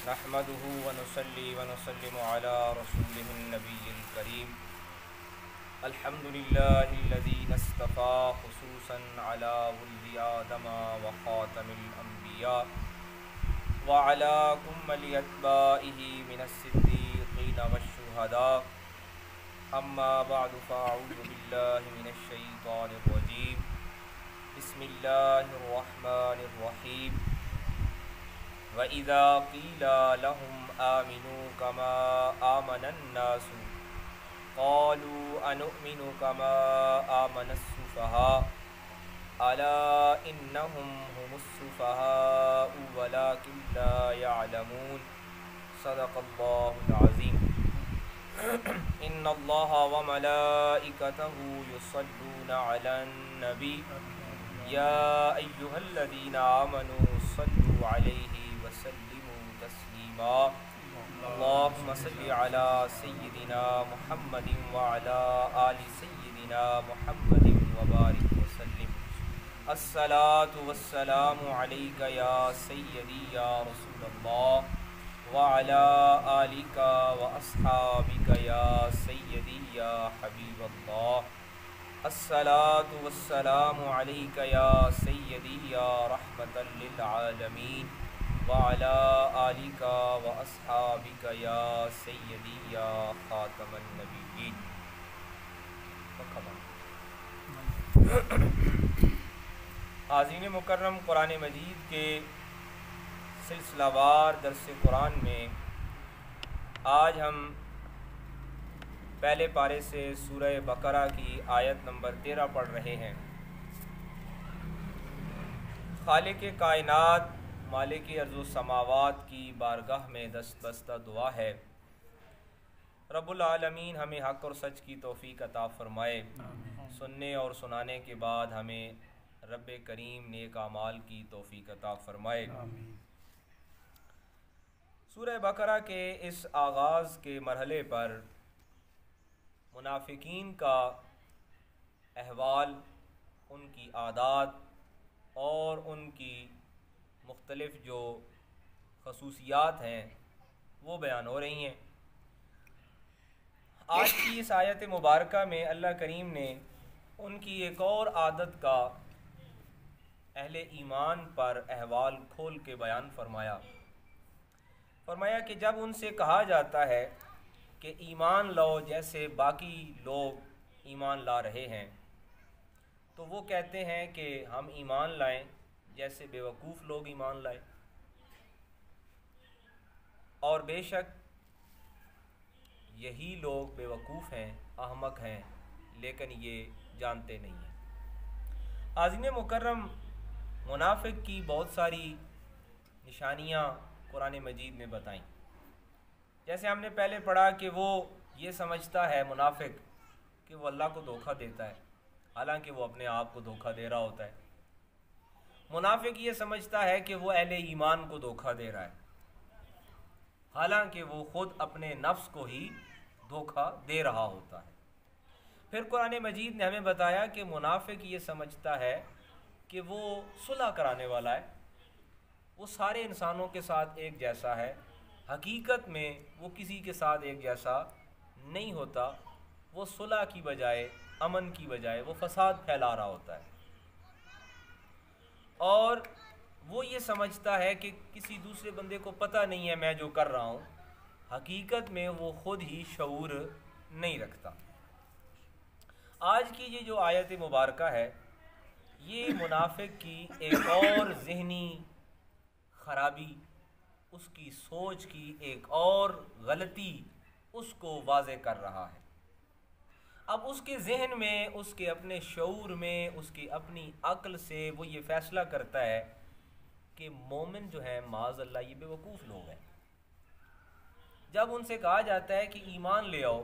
نحمده ونصلي ونسلم على رسوله النبي الكريم. الحمد لله الذي اصطفى خصوصا على ولد آدم وخاتم الأنبياء وعلى كمل أتباعه من الصديقين والشهداء. أما بعد فأعوذ بالله من الشيطان الرجيم. بسم الله الرحمن الرحيم. وَإِذَا قِيلَ لَهُمْ آمِنُوا كَمَا آمَنَ النَّاسُ قَالُوا أَنُؤْمِنُ كَمَا آمَنَ السُّفَهَاءُ أَلَا إِنَّهُمْ هُمُ السُّفَهَاءُ وَلَكِنْ لَا يَعْلَمُونَ. صدق اللہ العظیم. ان اللہ وملائکتہ یصلون علی النبی یا ایہا الذین آمنوا صلوا علیہ وسلموا تسلیما. اللہم صل علی سیدنا محمد وعلی آل سیدنا محمد وبارک وسلم. الصلاة والسلام علیک یا سیدی یا رسول اللہ وعلی آلک واصحابک یا سیدی یا حبیب اللہ. الصلاة والسلام علیک یا سیدی یا رحمة للعالمین وعلی آلک واصحابک یا سیدی یا خاتم النبیین. حاضرین مکرم، قرآن مجید کے سلسلہ وار درس قرآن میں آج ہم پہلے پارے سے سورہ بقرہ کی آیت نمبر 13 پڑھ رہے ہیں. خالق کائنات مالک ارض و سماوات کی بارگاہ میں دست بستہ دعا ہے، رب العالمین ہمیں حق اور سچ کی توفیق عطا فرمائے. سننے اور سنانے کے بعد ہمیں رب کریم نیک اعمال کی توفیق عطا فرمائے. سورہ بقرہ کے اس آغاز کے مرحلے پر منافقین کا احوال، ان کی عادات اور ان کی مختلف جو خصوصیات ہیں وہ بیان ہو رہی ہیں. آج کی اس آیت مبارکہ میں اللہ کریم نے ان کی ایک اور عادت کا اہل ایمان پر احوال کھول کے بیان فرمایا کہ جب ان سے کہا جاتا ہے کہ ایمان لاؤ جیسے باقی لوگ ایمان لا رہے ہیں، تو وہ کہتے ہیں کہ ہم ایمان لائیں جیسے بیوقوف لوگ ایمان لائیں. اور بے شک یہی لوگ بیوقوف ہیں، احمق ہیں، لیکن یہ جانتے نہیں ہیں. حاضرین مکرم، منافق کی بہت ساری نشانیاں قرآن مجید میں بتائیں. جیسے ہم نے پہلے پڑھا کہ وہ یہ سمجھتا ہے منافق کہ وہ اللہ کو دھوکہ دیتا ہے، حالانکہ وہ اپنے آپ کو دھوکہ دے رہا ہوتا ہے. منافق یہ سمجھتا ہے کہ وہ اہل ایمان کو دھوکہ دے رہا ہے، حالانکہ وہ خود اپنے نفس کو ہی دھوکہ دے رہا ہوتا ہے. پھر قرآن مجید نے ہمیں بتایا کہ منافق یہ سمجھتا ہے کہ وہ صلح کرانے والا ہے، وہ سارے انسانوں کے ساتھ ایک جیسا ہے. حقیقت میں وہ کسی کے ساتھ ایک جیسا نہیں ہوتا، وہ صلح کی بجائے، امن کی بجائے وہ فساد پھیلا رہا ہوتا ہے. اور وہ یہ سمجھتا ہے کہ کسی دوسرے بندے کو پتہ نہیں ہے میں جو کر رہا ہوں. حقیقت میں وہ خود ہی شعور نہیں رکھتا. آج کی یہ جو آیت مبارکہ ہے، یہ منافق کی ایک اور ذہنی خرابی، اس کی سوچ کی ایک اور غلطی اس کو واضح کر رہا ہے. اب اس کے ذہن میں، اس کے اپنے شعور میں، اس کی اپنی عقل سے وہ یہ فیصلہ کرتا ہے کہ مومن جو ہے معاذ اللہ یہ بیوقوف لوگ ہیں. جب ان سے کہا جاتا ہے کہ ایمان لے آؤ،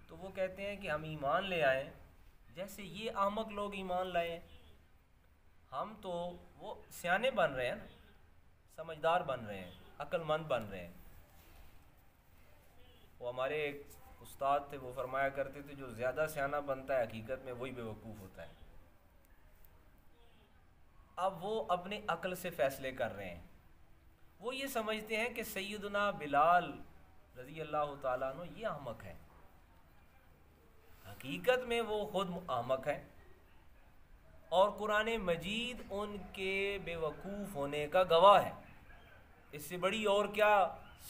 تو وہ کہتے ہیں کہ ہم ایمان لے آئیں جیسے یہ احمق لوگ ایمان لائیں. ہم تو وہ سیانے بن رہے ہیں نا، سمجھدار بن رہے ہیں، عقل مند بن رہے ہیں. وہ ہمارے ایک استاد تھے، وہ فرمایا کرتے تھے جو زیادہ سیانہ بنتا ہے حقیقت میں وہی بیوقوف ہوتا ہے. اب وہ اپنی عقل سے فیصلے کر رہے ہیں، وہ یہ سمجھتے ہیں کہ سیدنا بلال رضی اللہ تعالیٰ عنہ یہ احمق ہے، حقیقت میں وہ خود احمق ہیں، اور قرآن مجید ان کے بے وقوف ہونے کا گواہ ہے۔ اس سے بڑی اور کیا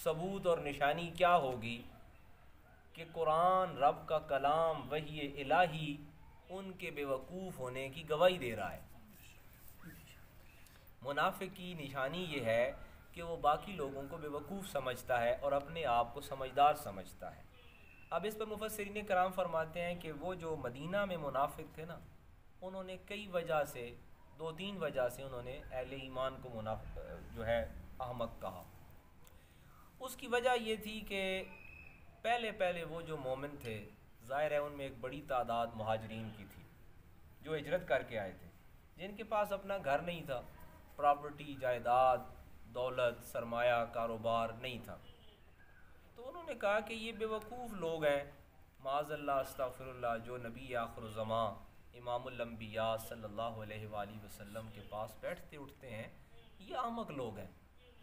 ثبوت اور نشانی کیا ہوگی کہ قرآن رب کا کلام وحی الہی ان کے بے وقوف ہونے کی گواہی دے رہا ہے۔ منافق کی نشانی یہ ہے کہ وہ باقی لوگوں کو بے وقوف سمجھتا ہے اور اپنے آپ کو سمجھدار سمجھتا ہے۔ اب اس پر مفسرین کرام فرماتے ہیں کہ وہ جو مدینہ میں منافق تھے نا، انہوں نے کئی وجہ سے، 2-3 وجہ سے انہوں نے اہل ایمان کو منافق جو ہے احمق کہا۔ اس کی وجہ یہ تھی کہ پہلے وہ جو مومن تھے، ظاہر ہے ان میں ایک بڑی تعداد مہاجرین کی تھی جو ہجرت کر کے آئے تھے، جن کے پاس اپنا گھر نہیں تھا، پراپرٹی، جائیداد، دولت، سرمایہ، کاروبار نہیں تھا۔ تو انہوں نے کہا کہ یہ بے وقوف لوگ ہیں، معاذ اللہ استغفر اللہ، جو نبی آخر الزمان امام الانبیاء صلی اللہ علیہ وآلہ وسلم کے پاس بیٹھتے اٹھتے ہیں، یہ احمق لوگ ہیں۔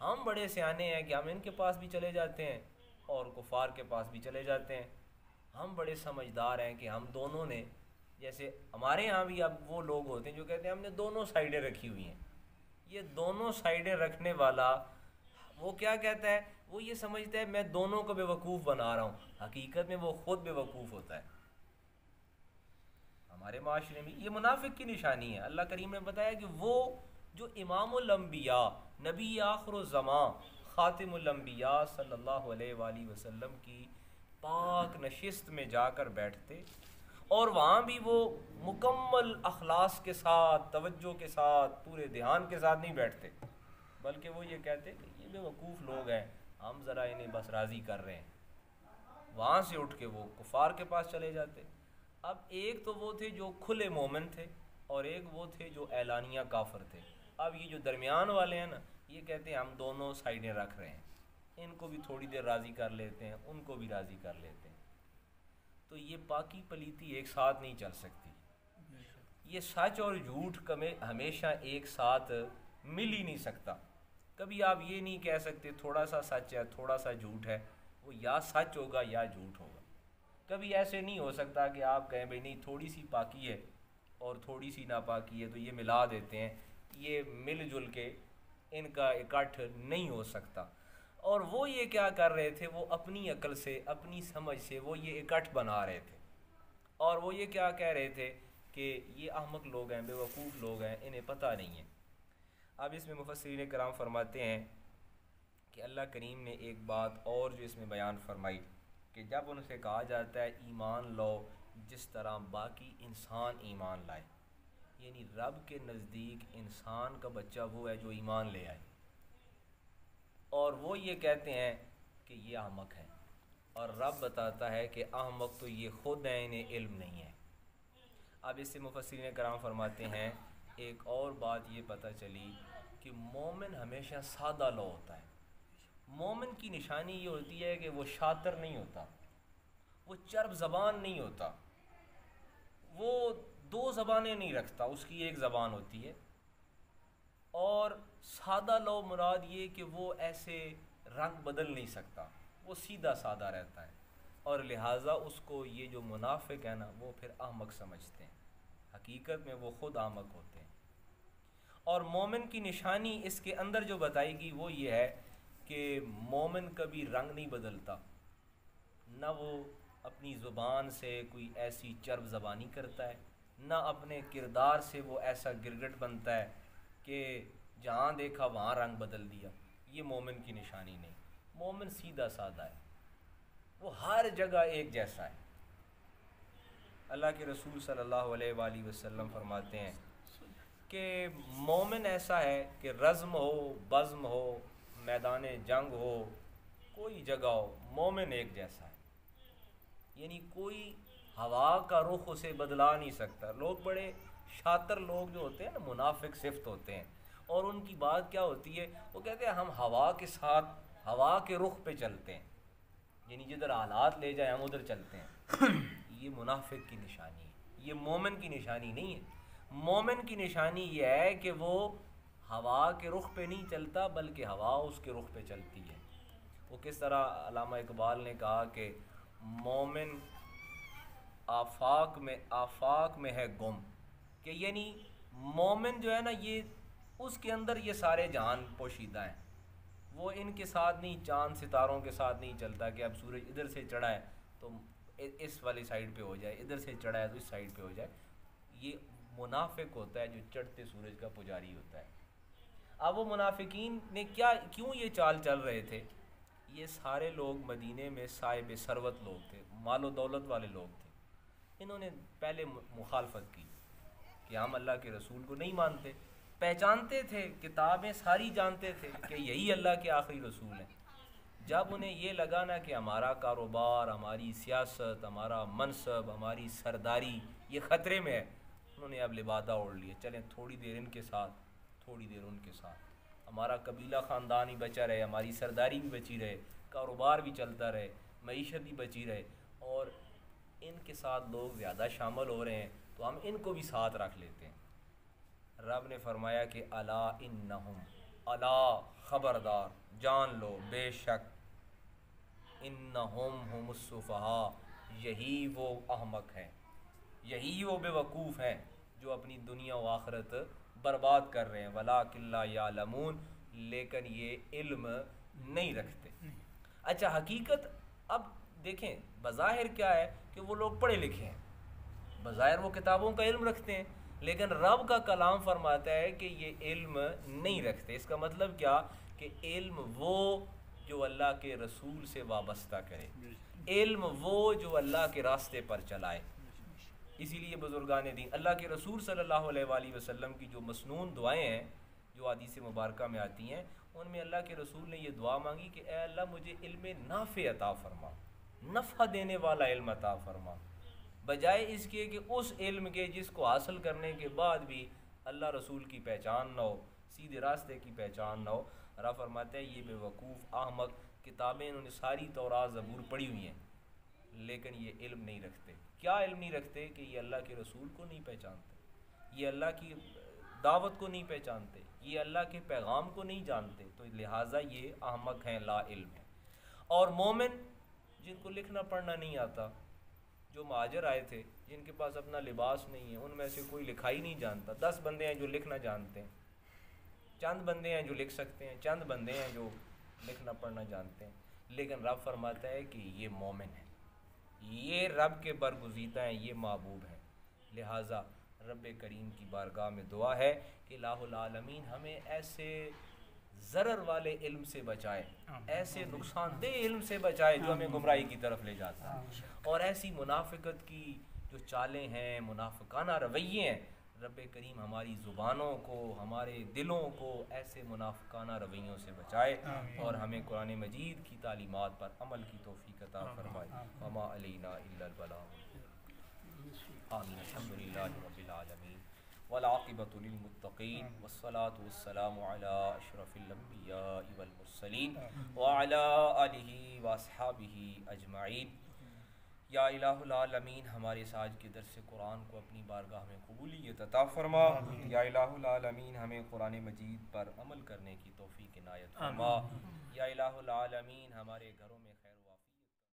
ہم بڑے سیانے ہیں کہ ہم ان کے پاس بھی چلے جاتے ہیں اور کفار کے پاس بھی چلے جاتے ہیں۔ ہم بڑے سمجھدار ہیں کہ ہم دونوں نے، جیسے ہمارے ہاں بھی اب وہ لوگ ہوتے ہیں جو کہتے ہیں ہم نے دونوں سائڈیں رکھی ہوئی ہیں۔ یہ دونوں سائڈیں رکھنے والا وہ کیا کہتا ہے؟ وہ یہ سمجھتا ہے میں دونوں کو بے وقوف بنا رہا ہوں، حقیقت میں وہ خود بے وقوف ہوتا ہے۔ ہمارے معاشرے میں یہ منافق کی نشانی ہے۔ اللہ کریم نے بتایا کہ وہ جو امام الانبیاء، نبی آخر الزمان، خاتم الانبیاء صلی اللہ علیہ وآلہ وسلم کی پاک نشست میں جا کر بیٹھتے، اور وہاں بھی وہ مکمل اخلاص کے ساتھ، توجہ کے ساتھ، پورے دھیان کے ساتھ نہیں بیٹھتے، بلکہ وہ یہ کہتے کہ یہ بے وقوف لوگ ہیں، ہم ذرا انہیں بس راضی کر رہے ہیں۔ وہاں سے اٹھ کے وہ کفار کے پاس چلے جاتے۔ اب ایک تو وہ تھے جو کھلے مومن تھے، اور ایک وہ تھے جو اعلانیہ کافر تھے۔ اب یہ جو درمیان والے ہیں نا، یہ کہتے ہیں ہم دونوں سائڈیں رکھ رہے ہیں، ان کو بھی تھوڑی دیر راضی کر لیتے ہیں، ان کو بھی راضی کر لیتے ہیں۔ تو یہ پاکی پلیتی ایک ساتھ نہیں چل سکتی۔ یہ سچ اور جھوٹ ہمیشہ ایک ساتھ مل ہی نہیں سکتا۔ کبھی آپ یہ نہیں کہہ سکتے تھوڑا سا سچ ہے تھوڑا سا جھوٹ ہے، وہ یا سچ ہوگا یا جھوٹ ہوگا۔ کبھی ایسے نہیں ہو سکتا کہ آپ کہیں بھئی نہیں تھوڑی سی پاکی ہے اور تھوڑی سی ناپاکی ہے تو یہ ملا دیتے ہیں، یہ مل جل کے ان کا اکٹھ نہیں ہو سکتا۔ اور وہ یہ کیا کر رہے تھے؟ وہ اپنی عقل سے، اپنی سمجھ سے وہ یہ اکٹھ بنا رہے تھے، اور وہ یہ کیا کہہ رہے تھے کہ یہ احمق لوگ ہیں، بے وقوف لوگ ہیں، انہیں پتہ نہیں ہے۔ اب اس میں مفسرین کرام فرماتے ہیں کہ اللہ کریم نے ایک بات اور جو اس میں بیان فرمائی کہ جب ان سے کہا جاتا ہے ایمان لو جس طرح باقی انسان ایمان لائے، یعنی رب کے نزدیک انسان کا بچہ وہ ہے جو ایمان لے آئے، اور وہ یہ کہتے ہیں کہ یہ احمق ہے، اور رب بتاتا ہے کہ احمق تو یہ خود ہیں، انہیں علم نہیں ہے۔ اب اس سے مفسرین کرام فرماتے ہیں ایک اور بات یہ پتہ چلی کہ مومن ہمیشہ سادہ لو ہوتا ہے۔ مومن کی نشانی یہ ہوتی ہے کہ وہ شاطر نہیں ہوتا، وہ چرب زبان نہیں ہوتا، وہ 2 زبانیں نہیں رکھتا، اس کی ایک زبان ہوتی ہے۔ اور سادہ لو مراد یہ کہ وہ ایسے رنگ بدل نہیں سکتا، وہ سیدھا سادہ رہتا ہے، اور لہٰذا اس کو یہ جو منافق ہے نا وہ پھر احمق سمجھتے ہیں، حقیقت میں وہ خود احمق ہوتے ہیں۔ اور مومن کی نشانی اس کے اندر جو بتائے گی وہ یہ ہے کہ مومن کبھی رنگ نہیں بدلتا، نہ وہ اپنی زبان سے کوئی ایسی چرب زبانی کرتا ہے، نہ اپنے کردار سے وہ ایسا گرگٹ بنتا ہے کہ جہاں دیکھا وہاں رنگ بدل دیا۔ یہ مومن کی نشانی نہیں۔ مومن سیدھا سادہ ہے، وہ ہر جگہ ایک جیسا ہے۔ اللہ کے رسول صلی اللہ علیہ وآلہ وسلم فرماتے ہیں کہ مومن ایسا ہے کہ رزم ہو، بزم ہو، میدان جنگ ہو، کوئی جگہ ہو، مومن ایک جیسا ہے، یعنی کوئی ہوا کا رخ اسے بدلا نہیں سکتا۔ لوگ بڑے شاطر لوگ جو ہوتے ہیں نا، منافق صفت ہوتے ہیں، اور ان کی بات کیا ہوتی ہے؟ وہ کہتے ہیں ہم ہوا کے ساتھ، ہوا کے رخ پہ چلتے ہیں، یعنی جدھر حالات لے جائیں ہم ادھر چلتے ہیں۔ یہ منافق کی نشانی ہے، یہ مومن کی نشانی نہیں ہے۔ مومن کی نشانی یہ ہے کہ وہ ہوا کے رخ پہ نہیں چلتا بلکہ ہوا اس کے رخ پہ چلتی ہے۔ وہ کس طرح علامہ اقبال نے کہا کہ مومن آفاق میں ہے گم، کہ یعنی مومن جو ہے نا یہ اس کے اندر یہ سارے جہان پوشیدہ ہیں، وہ ان کے ساتھ نہیں، چاند ستاروں کے ساتھ نہیں چلتا کہ اب سورج ادھر سے چڑھا ہے تو اس والی سائیڈ پہ ہو جائے، ادھر سے چڑھا ہے تو اس سائیڈ پہ ہو جائے۔ یہ منافق ہوتا ہے جو چڑھتے سورج کا پجاری ہوتا ہے۔ اب وہ منافقین نے کیوں یہ چال چل رہے تھے؟ یہ سارے لوگ مدینے میں صاحب ثروت لوگ تھے، مال و دولت والے لوگ تھے۔ انہوں نے پہلے مخالفت کی کہ ہم اللہ کے رسول کو نہیں مانتے، پہچانتے تھے، کتابیں ساری جانتے تھے کہ یہی اللہ کے آخری رسول ہیں۔ جب انہیں یہ لگا نا کہ ہمارا کاروبار، ہماری سیاست، ہمارا منصب، ہماری سرداری یہ خطرے میں ہے، انہوں نے اب لبادہ اوڑھ لیے، چلیں تھوڑی دیر ان کے ساتھ، تھوڑی دیر ان کے ساتھ، ہمارا قبیلہ خاندان ہی بچا رہے، ہماری سرداری بھی بچی رہے، کاروبار بھی چلتا رہے، معیشت بھی بچی رہے، اور ان کے ساتھ لوگ زیادہ شامل ہو رہے ہیں تو ہم ان کو بھی ساتھ رکھ لیتے ہیں۔ رب نے فرمایا کہ الا انہم، الا خبردار، جان لو، بے شک، انہم ہم السفہاء، یہی وہ احمق ہیں، یہی وہ بے وقوف ہیں جو اپنی دنیا و آخرت برباد کر رہے ہیں، ولکن لا یعلمون، لیکن یہ علم نہیں رکھتے۔ اچھا حقیقت اب دیکھیں، بظاہر کیا ہے کہ وہ لوگ پڑھے لکھے ہیں، بظاہر وہ کتابوں کا علم رکھتے ہیں، لیکن رب کا کلام فرماتا ہے کہ یہ علم نہیں رکھتے۔ اس کا مطلب کیا کہ علم وہ جو اللہ کے رسول سے وابستہ کرے، علم وہ جو اللہ کے راستے پر چلائے۔ اسی لیے بزرگان دین، اللہ کے رسول صلی اللہ علیہ وآلہ وسلم کی جو مسنون دعائیں ہیں جو حدیث مبارکہ میں آتی ہیں، ان میں اللہ کے رسول نے یہ دعا مانگی کہ اے اللہ مجھے علم نافع عطا فرما، نفع دینے والا علم عطا فرما، بجائے اس کے کہ اس علم کے جس کو حاصل کرنے کے بعد بھی اللہ رسول کی پہچان نہ ہو، سیدھے راستے کی پہچان نہ ہو۔ رب فرماتے ہیں یہ بے وقوف احمق، کتابیں انہوں نے ساری تورات زبور پڑھی ہوئی ہیں لیکن یہ علم نہیں رکھتے۔ کیا علم نہیں رکھتے؟ کہ یہ اللہ کے رسول کو نہیں پہچانتے، یہ اللہ کی دعوت کو نہیں پہچانتے، یہ اللہ کے پیغام کو نہیں جانتے، تو لہٰذا یہ احمق ہیں، لا علم ہیں۔ اور مومن جن کو لکھنا پڑھنا نہیں آتا، جو مہاجر آئے تھے جن کے پاس اپنا لباس نہیں ہے، ان میں سے کوئی لکھائی نہیں جانتا، 10 بندے ہیں جو لکھنا جانتے ہیں، چند بندے ہیں جو لکھ سکتے ہیں، چند بندے ہیں جو لکھنا پڑھنا جانتے ہیں، لیکن رب فرماتا ہے کہ یہ مومن ہے، یہ رب کے برگزیدہ ہیں، یہ محبوب ہیں۔ لہٰذا رب کریم کی بارگاہ میں دعا ہے کہ الہ العالمین ہمیں ایسے ضرر والے علم سے بچائے، ایسے نقصان دہ علم سے بچائے جو ہمیں گمراہی کی طرف لے جاتا ہے، اور ایسی منافقت کی جو چالیں ہیں، منافقانہ رویے ہیں، رب کریم ہماری زبانوں کو، ہمارے دلوں کو ایسے منافقانہ رویوں سے بچائے، اور ہمیں قرآن مجید کی تعلیمات پر عمل کی توفیق عطا فرمائے۔ وما علینا الا البلاغ۔ آمین۔ الحمد للہ رب العالمین والعاقبۃ للمتقین والصلاة والسلام علی اشرف الانبیاء والمرسلین وعلی آلہ واصحابہ اجمعین۔ یا الہ العالمین ہمارے اس آج کے درس قرآن کو اپنی بارگاہ میں قبولیت عطا فرما۔ یا الہ العالمین ہمیں قرآن مجید پر عمل کرنے کی توفیق عنایت فرما۔ یا الہ العالمین ہمارے گھروں میں خیر